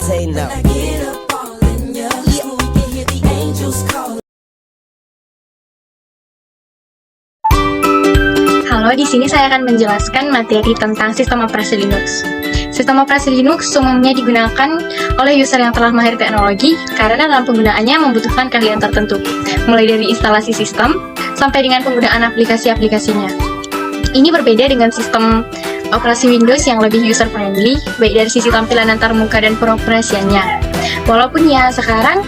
say no. Halo, di sini saya akan menjelaskan materi tentang sistem operasi Linux. Sistem operasi Linux umumnya digunakan oleh user yang telah mahir teknologi karena dalam penggunaannya membutuhkan keahlian tertentu, mulai dari instalasi sistem sampai dengan penggunaan aplikasi-aplikasinya. Ini berbeda dengan sistem operasi Windows yang lebih user-friendly, baik dari sisi tampilan antarmuka dan pengoperasiannya. Walaupun ya sekarang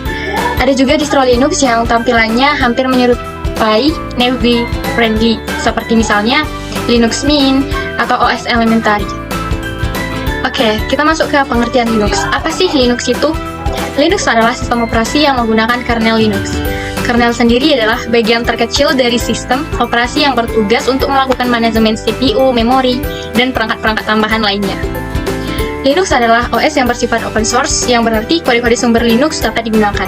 ada juga distro Linux yang tampilannya hampir menyerupai newbie friendly, seperti misalnya Linux Mint atau OS Elementary. Oke, kita masuk ke pengertian Linux. Apa sih Linux itu? Linux adalah sistem operasi yang menggunakan kernel Linux. Kernel sendiri adalah bagian terkecil dari sistem operasi yang bertugas untuk melakukan manajemen CPU, memori, dan perangkat-perangkat tambahan lainnya. Linux adalah OS yang bersifat open source, yang berarti kode-kode sumber Linux dapat digunakan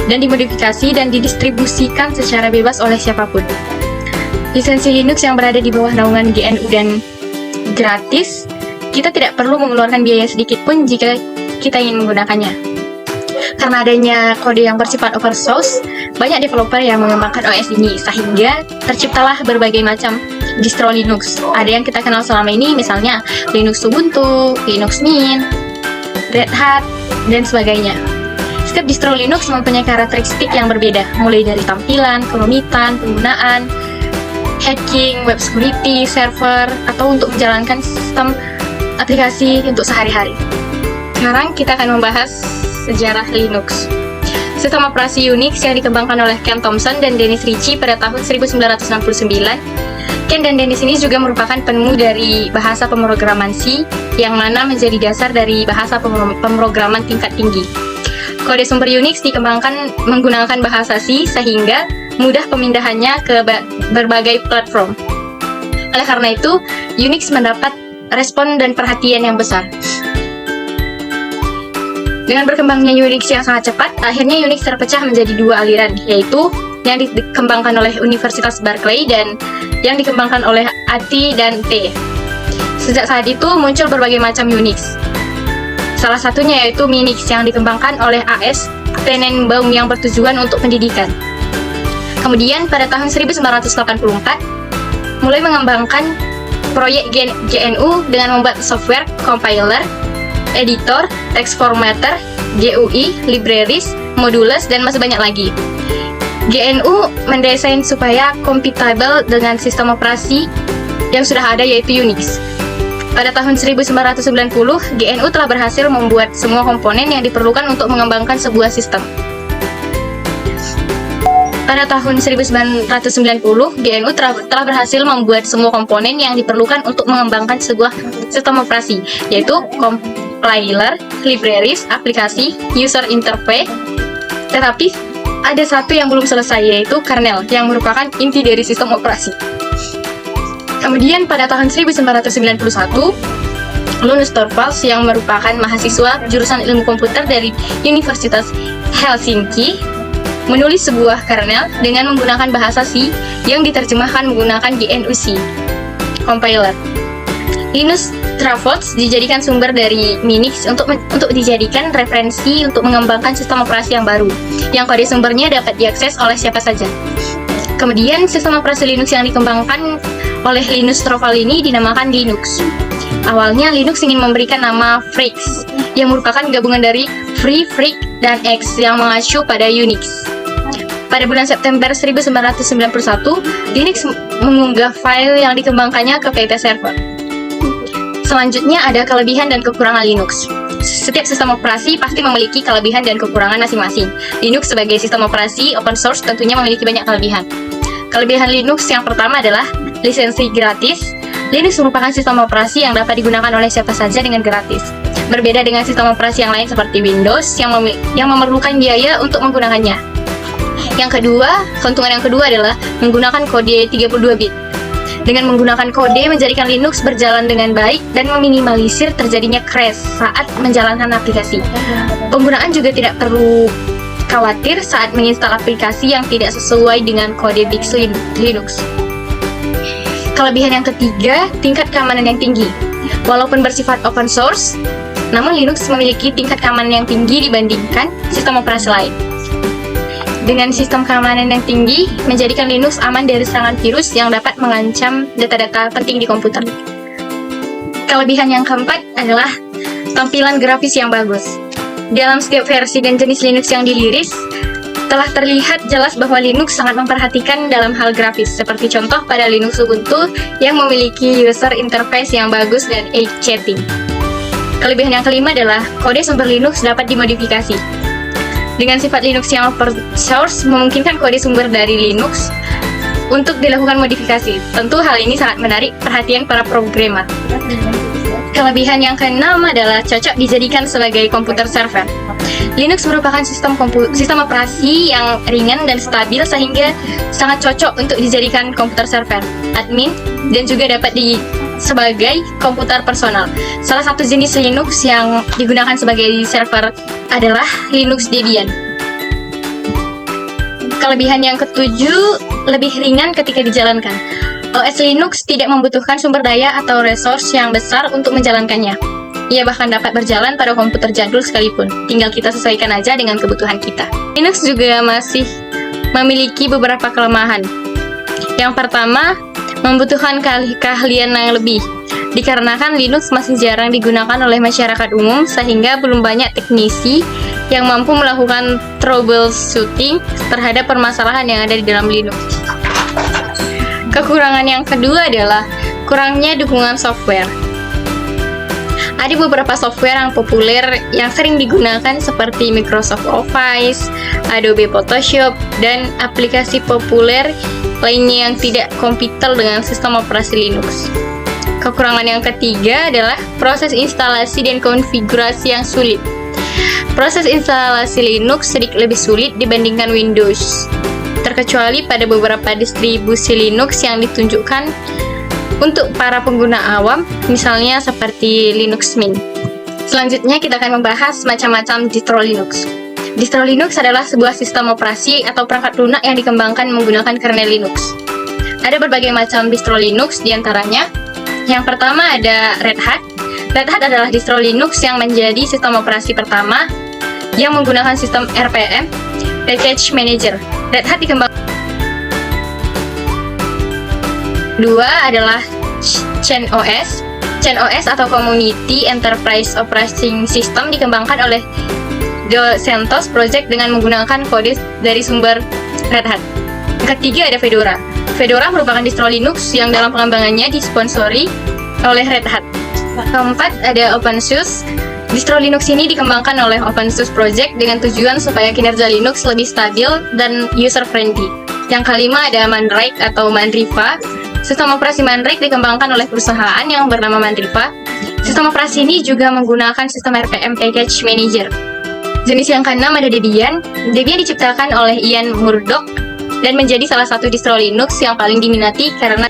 dan dimodifikasi dan didistribusikan secara bebas oleh siapapun. Lisensi Linux yang berada di bawah naungan GNU dan gratis, kita tidak perlu mengeluarkan biaya sedikit pun jika kita ingin menggunakannya. Karena adanya kode yang bersifat open source, banyak developer yang mengembangkan OS ini, sehingga terciptalah berbagai macam distro Linux. Ada yang kita kenal selama ini, misalnya Linux Ubuntu, Linux Mint, Red Hat, dan sebagainya. Setiap distro Linux mempunyai karakteristik yang berbeda, mulai dari tampilan, kerumitan, penggunaan, hacking, web security, server, atau untuk menjalankan sistem aplikasi untuk sehari-hari. Sekarang kita akan membahas sejarah Linux. Sistem operasi Unix yang dikembangkan oleh Ken Thompson dan Dennis Ritchie pada tahun 1969. Ken dan Dennis ini juga merupakan penemu dari bahasa pemrograman C, yang mana menjadi dasar dari bahasa pemrograman tingkat tinggi. Kode sumber Unix dikembangkan menggunakan bahasa C sehingga mudah pemindahannya ke berbagai platform. Oleh karena itu, Unix mendapat respon dan perhatian yang besar. Dengan berkembangnya Unix yang sangat cepat, akhirnya Unix terpecah menjadi dua aliran, yaitu yang dikembangkan oleh Universitas Berkeley dan yang dikembangkan oleh AT dan T. Sejak saat itu muncul berbagai macam Unix. Salah satunya yaitu Minix yang dikembangkan oleh AS Tenenbaum yang bertujuan untuk pendidikan. Kemudian pada tahun 1984 mulai mengembangkan proyek GNU dengan membuat software, compiler, editor, text formatter, GUI, libraries, modules, dan masih banyak lagi. GNU mendesain supaya kompatibel dengan sistem operasi yang sudah ada yaitu Unix. Pada tahun 1990, GNU telah berhasil membuat semua komponen yang diperlukan untuk mengembangkan sebuah sistem. Pada tahun 1990, GNU telah berhasil membuat semua komponen yang diperlukan untuk mengembangkan sebuah sistem operasi, yaitu compiler, libraries, aplikasi, user interface. Tetapi ada satu yang belum selesai, yaitu kernel, yang merupakan inti dari sistem operasi. Kemudian pada tahun 1991, Linus Torvalds yang merupakan mahasiswa jurusan ilmu komputer dari Universitas Helsinki menulis sebuah kernel dengan menggunakan bahasa C yang diterjemahkan menggunakan GNU-C compiler. Linus Torvalds dijadikan sumber dari Minix untuk dijadikan referensi untuk mengembangkan sistem operasi yang baru, yang kode sumbernya dapat diakses oleh siapa saja. Kemudian sistem operasi Linux yang dikembangkan oleh Linus Torvalds ini dinamakan Linux. Awalnya Linux ingin memberikan nama Freaks, yang merupakan gabungan dari Free, Freak, dan X yang mengacu pada Unix. Pada bulan September 1991, Linux mengunggah file yang dikembangkannya ke PT Server. Selanjutnya ada kelebihan dan kekurangan Linux. Setiap sistem operasi pasti memiliki kelebihan dan kekurangan masing-masing. Linux sebagai sistem operasi open source tentunya memiliki banyak kelebihan. Kelebihan Linux yang pertama adalah lisensi gratis. Linux merupakan sistem operasi yang dapat digunakan oleh siapa saja dengan gratis. Berbeda dengan sistem operasi yang lain seperti Windows yang memerlukan biaya untuk menggunakannya. Yang kedua, keuntungan yang kedua adalah menggunakan kode 32 bit. Dengan menggunakan kode menjadikan Linux berjalan dengan baik dan meminimalisir terjadinya crash saat menjalankan aplikasi. Penggunaan juga tidak perlu khawatir saat menginstal aplikasi yang tidak sesuai dengan kode BIOS Linux. Kelebihan yang ketiga, tingkat keamanan yang tinggi. Walaupun bersifat open source, Namun Linux memiliki tingkat keamanan yang tinggi dibandingkan sistem operasi lain. Dengan sistem keamanan yang tinggi, menjadikan Linux aman dari serangan virus yang dapat mengancam data-data penting di komputer. Kelebihan yang keempat adalah tampilan grafis yang bagus. Dalam setiap versi dan jenis Linux yang diliris, telah terlihat jelas bahwa Linux sangat memperhatikan dalam hal grafis, seperti contoh pada Linux Ubuntu yang memiliki user interface yang bagus dan e-chatting. Kelebihan yang kelima adalah kode sumber Linux dapat dimodifikasi. Dengan sifat Linux yang open source, memungkinkan kode sumber dari Linux untuk dilakukan modifikasi. Tentu hal ini sangat menarik perhatian para programmer. Kelebihan yang keenam adalah cocok dijadikan sebagai komputer server. Linux merupakan sistem operasi yang ringan dan stabil sehingga sangat cocok untuk dijadikan komputer server, admin, dan juga dapat sebagai komputer personal. Salah satu jenis Linux yang digunakan sebagai server adalah Linux Debian. Kelebihan yang ketujuh, lebih ringan ketika dijalankan. OS Linux tidak membutuhkan sumber daya atau resource yang besar untuk menjalankannya. Ia bahkan dapat berjalan pada komputer jadul sekalipun. Tinggal kita sesuaikan aja dengan kebutuhan kita. Linux juga masih memiliki beberapa kelemahan. Yang pertama, membutuhkan keahlian yang lebih. Dikarenakan Linux masih jarang digunakan oleh masyarakat umum, sehingga belum banyak teknisi yang mampu melakukan troubleshooting terhadap permasalahan yang ada di dalam Linux. Kekurangan yang kedua adalah kurangnya dukungan software. Ada beberapa software yang populer yang sering digunakan seperti Microsoft Office, Adobe Photoshop, dan aplikasi populer lainnya yang tidak kompatibel dengan sistem operasi Linux. Kekurangan yang ketiga adalah proses instalasi dan konfigurasi yang sulit. Proses instalasi Linux sedikit lebih sulit dibandingkan Windows, terkecuali pada beberapa distribusi Linux yang ditunjukkan untuk para pengguna awam, misalnya seperti Linux Mint. Selanjutnya kita akan membahas macam-macam distro Linux. Distro Linux adalah sebuah sistem operasi atau perangkat lunak yang dikembangkan menggunakan kernel Linux. Ada berbagai macam distro Linux, diantaranya yang pertama ada Red Hat. Red Hat adalah distro Linux yang menjadi sistem operasi pertama yang menggunakan sistem RPM, Package Manager. Red Hat dikembangkan. Dua adalah CentOS. CentOS atau Community Enterprise Operating System dikembangkan oleh CentOS Project dengan menggunakan kode dari sumber Red Hat. Ketiga ada Fedora. Fedora merupakan distro Linux yang dalam pengembangannya disponsori oleh Red Hat. Keempat ada OpenSUSE. Distro Linux ini dikembangkan oleh OpenSUSE Project dengan tujuan supaya kinerja Linux lebih stabil dan user-friendly. Yang kelima ada Mandrake atau Mandriva. Sistem operasi Mandrake dikembangkan oleh perusahaan yang bernama Mandriva. Sistem operasi ini juga menggunakan sistem RPM Package Manager. Jenis yang keenam ada Debian. Debian diciptakan oleh Ian Murdoch dan menjadi salah satu distro Linux yang paling diminati karena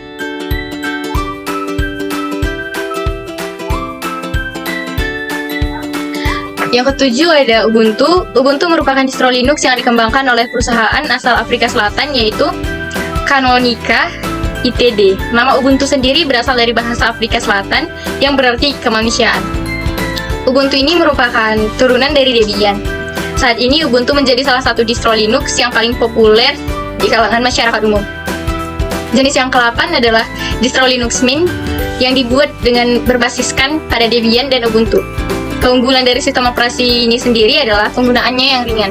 Yang ketujuh ada Ubuntu. Ubuntu merupakan distro Linux yang dikembangkan oleh perusahaan asal Afrika Selatan yaitu Canonical Ltd. Nama Ubuntu sendiri berasal dari bahasa Afrika Selatan yang berarti kemanusiaan. Ubuntu ini merupakan turunan dari Debian. Saat ini Ubuntu menjadi salah satu distro Linux yang paling populer di kalangan masyarakat umum. Jenis yang ke-8 adalah distro Linux Mint yang dibuat dengan berbasiskan pada Debian dan Ubuntu. Keunggulan dari sistem operasi ini sendiri adalah penggunaannya yang ringan.